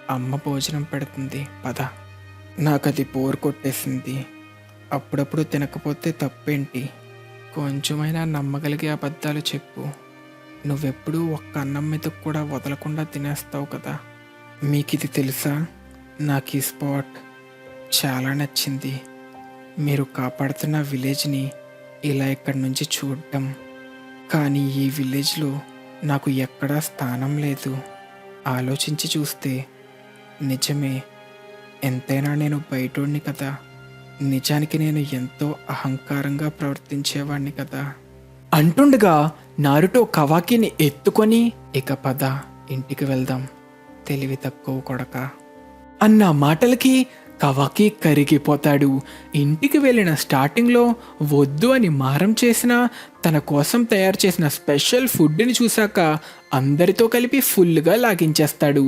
అమ్మ భోజనం పెడుతుంది పద. నాకది బోర్ కొట్టేసింది. అప్పుడప్పుడు తినకపోతే తప్పేంటి? కొంచెమైనా నమ్మగలిగే అబద్ధాలు చెప్పు. నువ్వెప్పుడూ ఒక్క అన్నం మీద కూడా వదలకుండా తినేస్తావు కదా. మీకిది తెలుసా? నాకు ఈ స్పాట్ చాలా నచ్చింది. మీరు కాపాడుతున్న విలేజ్ని ఇలా ఇక్కడి నుంచి చూడటం. కానీ ఈ విలేజ్లో నాకు ఎక్కడా స్థానం లేదు. ఆలోచించి చూస్తే నిజమే. ఎంతైనా నేను బయటోడిని కదా. నిజానికి నేను ఎంతో అహంకారంగా ప్రవర్తించేవాణ్ణి కదా అంటుండగా నారుటో కవాకిని ఎత్తుకొని, ఇక పద ఇంటికి వెళ్దాం తెలివి తక్కువ కొడక అన్న మాటలకి కవాకి కరిగిపోతాడు. ఇంటికి వెళ్ళిన స్టార్టింగ్లో వద్దు అని మారం చేసినా తన కోసం తయారు చేసిన స్పెషల్ ఫుడ్ని చూశాక అందరితో కలిపి ఫుల్గా లాగించేస్తాడు.